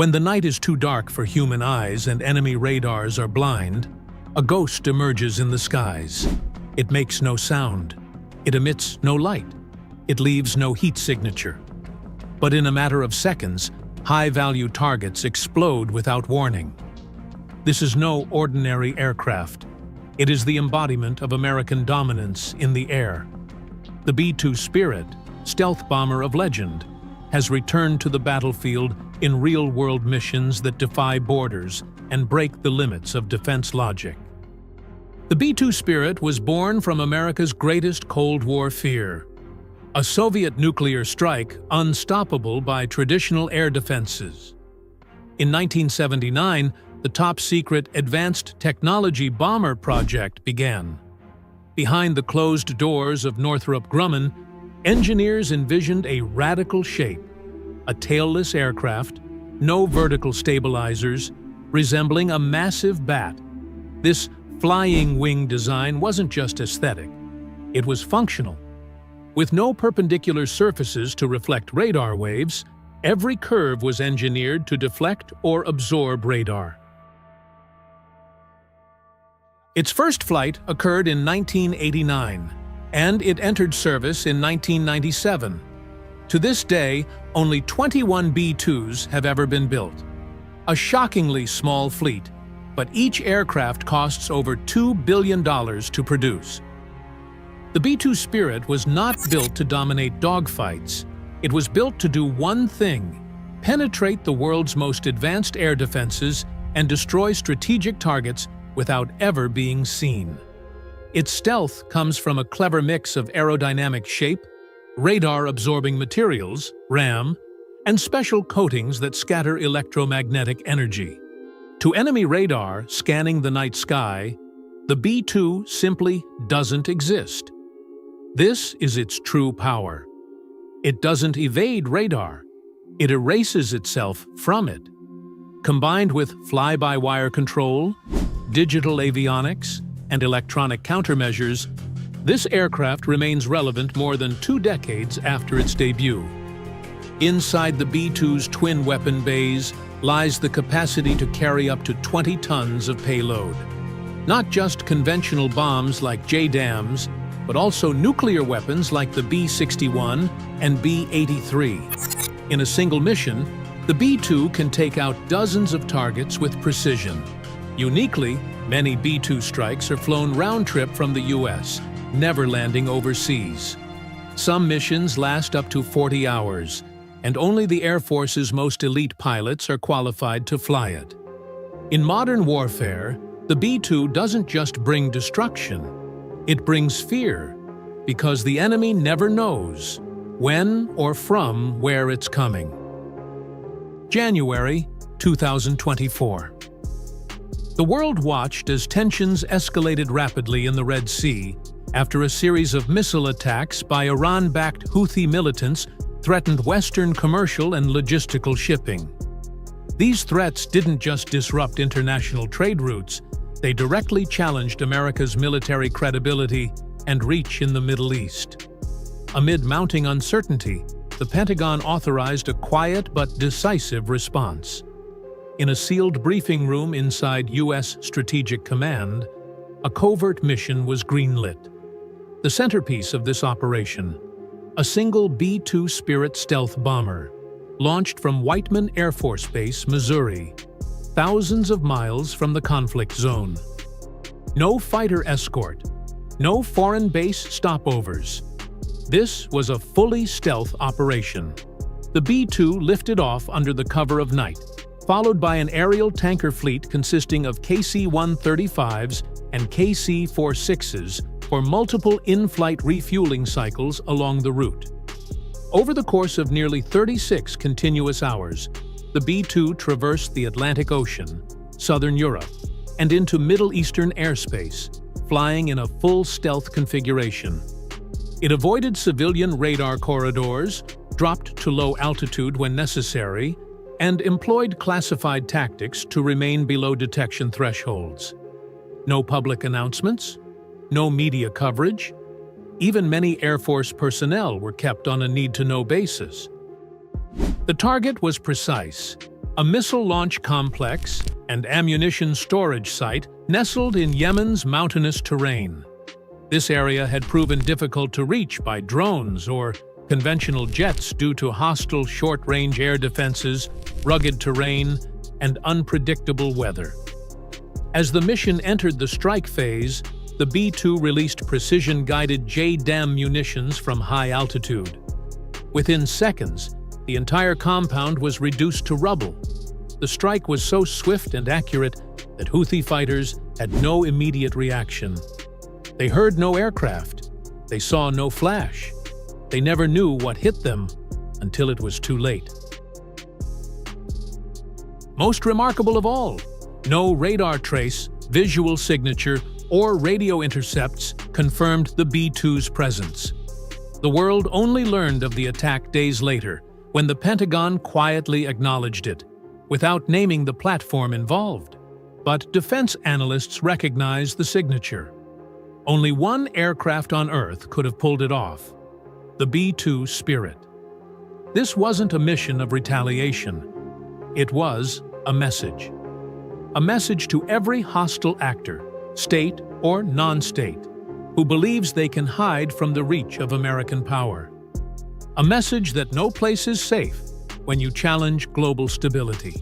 When the night is too dark for human eyes and enemy radars are blind, a ghost emerges in the skies. It makes no sound. It emits no light. It leaves no heat signature. But in a matter of seconds, high-value targets explode without warning. This is no ordinary aircraft. It is the embodiment of American dominance in the air. The B-2 Spirit, stealth bomber of legend, has returned to the battlefield in real-world missions that defy borders and break the limits of defense logic. The B-2 Spirit was born from America's greatest Cold War fear, a Soviet nuclear strike unstoppable by traditional air defenses. In 1979, the top-secret Advanced Technology Bomber project began. Behind the closed doors of Northrop Grumman, engineers envisioned a radical shape, a tailless aircraft, no vertical stabilizers, resembling a massive bat. This flying wing design wasn't just aesthetic, it was functional. With no perpendicular surfaces to reflect radar waves, every curve was engineered to deflect or absorb radar. Its first flight occurred in 1989, and it entered service in 1997. To this day, only 21 B-2s have ever been built. A shockingly small fleet, but each aircraft costs over $2 billion to produce. The B-2 Spirit was not built to dominate dogfights. It was built to do one thing: penetrate the world's most advanced air defenses and destroy strategic targets without ever being seen. Its stealth comes from a clever mix of aerodynamic shape, radar-absorbing materials, RAM, and special coatings that scatter electromagnetic energy. To enemy radar scanning the night sky, the B-2 simply doesn't exist. This is its true power. It doesn't evade radar. It erases itself from it. Combined with fly-by-wire control, digital avionics, and electronic countermeasures, this aircraft remains relevant more than 2 decades after its debut. Inside the B-2's twin weapon bays lies the capacity to carry up to 20 tons of payload. Not just conventional bombs like JDAMs, but also nuclear weapons like the B-61 and B-83. In a single mission, the B-2 can take out dozens of targets with precision. Uniquely, many B-2 strikes are flown round-trip from the U.S., never landing overseas. Some missions last up to 40 hours, and only the Air Force's most elite pilots are qualified to fly it. In modern warfare, the B-2 doesn't just bring destruction, it brings fear, because the enemy never knows when or from where it's coming. January 2024. The world watched as tensions escalated rapidly in the Red Sea after a series of missile attacks by Iran-backed Houthi militants threatened Western commercial and logistical shipping. These threats didn't just disrupt international trade routes, they directly challenged America's military credibility and reach in the Middle East. Amid mounting uncertainty, the Pentagon authorized a quiet but decisive response. In a sealed briefing room inside U.S. Strategic Command, a covert mission was greenlit. The centerpiece of this operation, a single B-2 Spirit stealth bomber, launched from Whiteman Air Force Base, Missouri, thousands of miles from the conflict zone. No fighter escort, no foreign base stopovers. This was a fully stealth operation. The B-2 lifted off under the cover of night, followed by an aerial tanker fleet consisting of KC-135s and KC-46s for multiple in-flight refueling cycles along the route. Over the course of nearly 36 continuous hours, the B-2 traversed the Atlantic Ocean, southern Europe, and into Middle Eastern airspace, flying in a full stealth configuration. It avoided civilian radar corridors, dropped to low altitude when necessary, and employed classified tactics to remain below detection thresholds. No public announcements, no media coverage. Even many Air Force personnel were kept on a need-to-know basis. The target was precise, a missile launch complex and ammunition storage site nestled in Yemen's mountainous terrain. This area had proven difficult to reach by drones or conventional jets due to hostile short-range air defenses, rugged terrain, and unpredictable weather. As the mission entered the strike phase, the B-2 released precision-guided JDAM munitions from high altitude. Within seconds, the entire compound was reduced to rubble. The strike was so swift and accurate that Houthi fighters had no immediate reaction. They heard no aircraft. They saw no flash. They never knew what hit them until it was too late. Most remarkable of all, no radar trace, visual signature, or radio intercepts confirmed the B-2's presence. The world only learned of the attack days later, when the Pentagon quietly acknowledged it, without naming the platform involved. But defense analysts recognize the signature. Only one aircraft on Earth could have pulled it off: the B-2 Spirit. This wasn't a mission of retaliation. It was a message. A message to every hostile actor, state or non-state, who believes they can hide from the reach of American power. A message that no place is safe when you challenge global stability.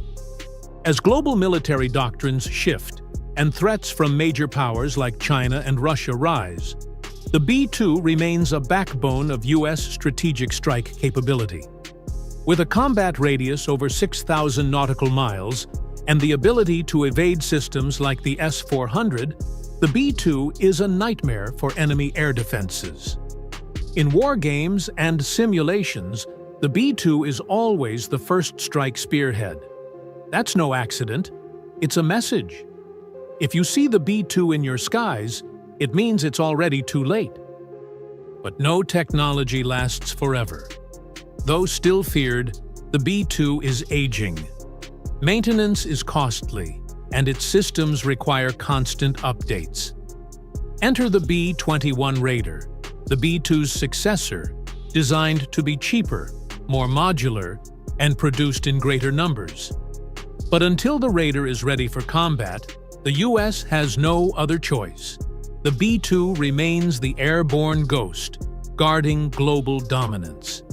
As global military doctrines shift and threats from major powers like China and Russia rise, the B-2 remains a backbone of U.S. strategic strike capability. With a combat radius over 6,000 nautical miles and the ability to evade systems like the S-400, the B-2 is a nightmare for enemy air defenses. In war games and simulations, the B-2 is always the first strike spearhead. That's no accident. It's a message. If you see the B-2 in your skies, it means it's already too late. But no technology lasts forever. Though still feared, the B-2 is aging. Maintenance is costly, and its systems require constant updates. Enter the B-21 Raider, the B-2's successor, designed to be cheaper, more modular, and produced in greater numbers. But until the Raider is ready for combat, the U.S. has no other choice. The B-2 remains the airborne ghost, guarding global dominance.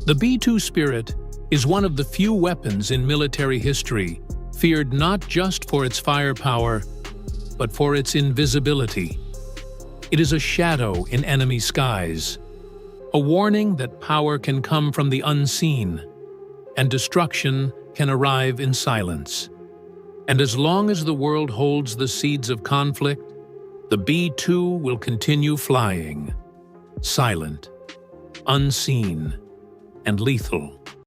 The B-2 Spirit is one of the few weapons in military history feared not just for its firepower, but for its invisibility. It is a shadow in enemy skies, a warning that power can come from the unseen, and destruction can arrive in silence. And as long as the world holds the seeds of conflict, the B-2 will continue flying, silent, unseen, and lethal.